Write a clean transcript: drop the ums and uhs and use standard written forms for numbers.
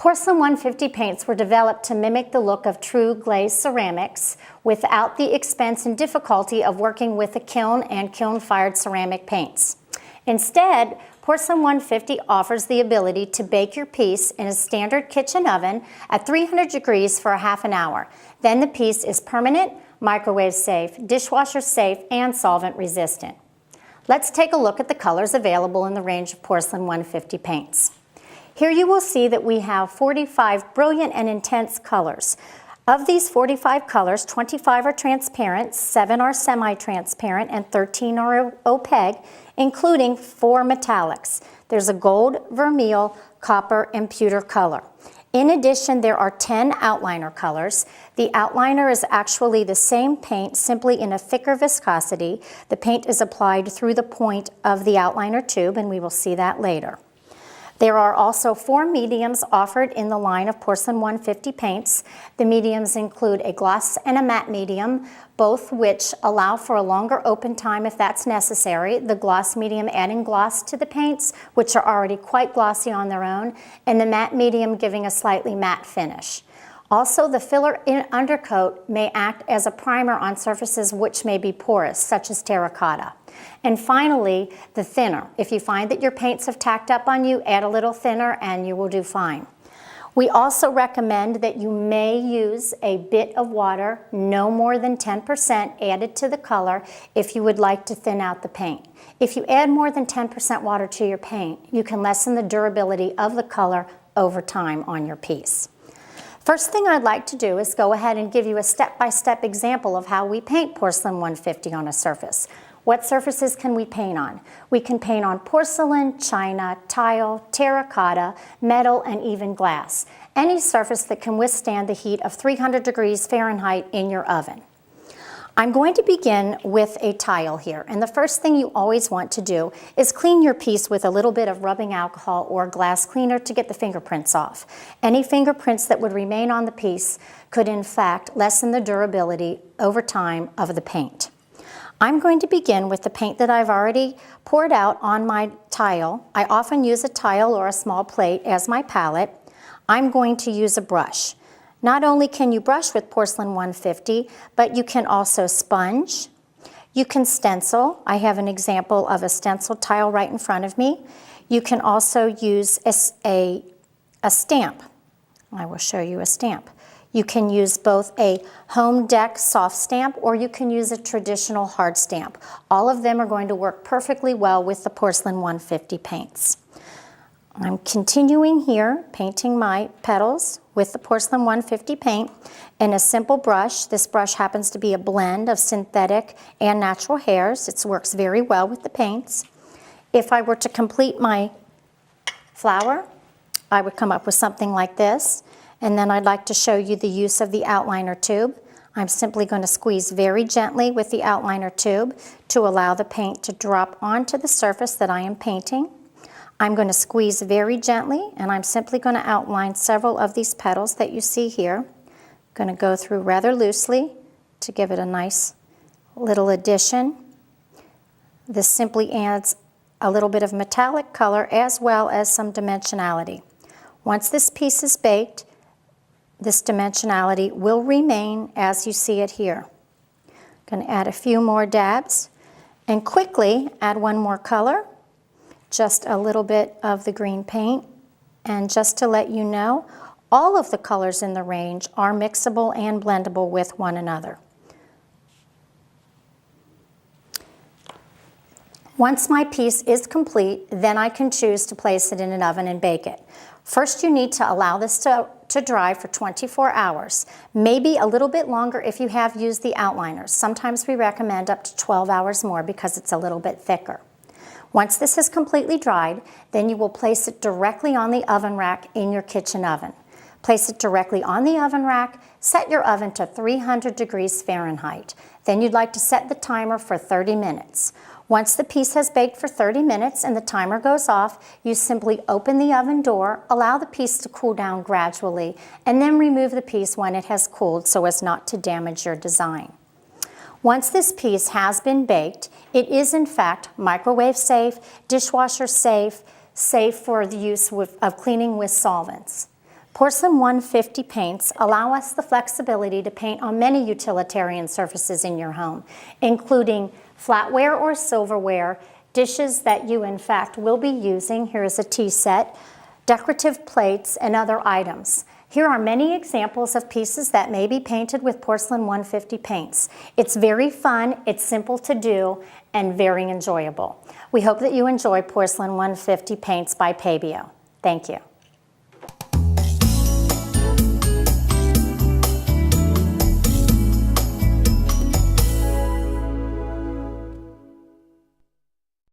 Porcelaine 150 paints were developed to mimic the look of true glazed ceramics without the expense and difficulty of working with a kiln and kiln-fired ceramic paints. Instead, Porcelaine 150 offers the ability to bake your piece in a standard kitchen oven at 300 degrees for a half an hour. Then the piece is permanent, microwave safe, dishwasher safe, and solvent resistant. Let's take a look at the colors available in the range of Porcelaine 150 paints. Here you will see that we have 45 brilliant and intense colors. Of these 45 colors, 25 are transparent, 7 are semi-transparent, and 13 are opaque, including 4 metallics. There's a gold, vermeil, copper, and pewter color. In addition, there are 10 outliner colors. The outliner is actually the same paint, simply in a thicker viscosity. The paint is applied through the point of the outliner tube, and we will see that later. There are also 4 mediums offered in the line of Porcelaine 150 paints. The mediums include a gloss and a matte medium, both which allow for a longer open time if that's necessary. The gloss medium adding gloss to the paints, which are already quite glossy on their own, and the matte medium giving a slightly matte finish. Also, the filler undercoat may act as a primer on surfaces which may be porous, such as terracotta. And finally, the thinner. If you find that your paints have tacked up on you, add a little thinner and you will do fine. We also recommend that you may use a bit of water, no more than 10% added to the color, if you would like to thin out the paint. If you add more than 10% water to your paint, you can lessen the durability of the color over time on your piece. First thing I'd like to do is go ahead and give you a step-by-step example of how we paint Porcelaine 150 on a surface. What surfaces can we paint on? We can paint on porcelain, china, tile, terracotta, metal, and even glass. Any surface that can withstand the heat of 300 degrees Fahrenheit in your oven. I'm going to begin with a tile here, and the first thing you always want to do is clean your piece with a little bit of rubbing alcohol or glass cleaner to get the fingerprints off. Any fingerprints that would remain on the piece could in fact lessen the durability over time of the paint. I'm going to begin with the paint that I've already poured out on my tile. I often use a tile or a small plate as my palette. I'm going to use a brush. Not only can you brush with Porcelaine 150, but you can also sponge. You can stencil. I have an example of a stencil tile right in front of me. You can also use a stamp. I will show you a stamp. You can use both a home dec soft stamp or you can use a traditional hard stamp. All of them are going to work perfectly well with the Porcelaine 150 paints. I'm continuing here, painting my petals with the Porcelaine 150 paint in a simple brush. This brush happens to be a blend of synthetic and natural hairs. It works very well with the paints. If I were to complete my flower, I would come up with something like this. And then I'd like to show you the use of the outliner tube. I'm simply going to squeeze very gently with the outliner tube to allow the paint to drop onto the surface that I am painting. I'm going to squeeze very gently, and I'm simply going to outline several of these petals that you see here. I'm going to go through rather loosely to give it a nice little addition. This simply adds a little bit of metallic color as well as some dimensionality. Once this piece is baked, this dimensionality will remain as you see it here. I'm going to add a few more dabs and quickly add one more color. Just a little bit of the green paint, and just to let you know, all of the colors in the range are mixable and blendable with one another. Once my piece is complete, then I can choose to place it in an oven and bake it. First, you need to allow this to dry for 24 hours, maybe a little bit longer if you have used the outliners. Sometimes we recommend up to 12 hours more because it's a little bit thicker. Once this is completely dried, then you will place it directly on the oven rack in your kitchen oven. Place it directly on the oven rack, set your oven to 300 degrees Fahrenheit. Then you'd like to set the timer for 30 minutes. Once the piece has baked for 30 minutes and the timer goes off, you simply open the oven door, allow the piece to cool down gradually, and then remove the piece when it has cooled so as not to damage your design. Once this piece has been baked, it is in fact microwave safe, dishwasher safe, safe for the use of cleaning with solvents. Porcelaine 150 paints allow us the flexibility to paint on many utilitarian surfaces in your home, including flatware or silverware, dishes that you in fact will be using, here is a tea set, decorative plates, and other items. Here are many examples of pieces that may be painted with Porcelaine 150 paints. It's very fun, it's simple to do, and very enjoyable. We hope that you enjoy Porcelaine 150 paints by Pebeo. Thank you.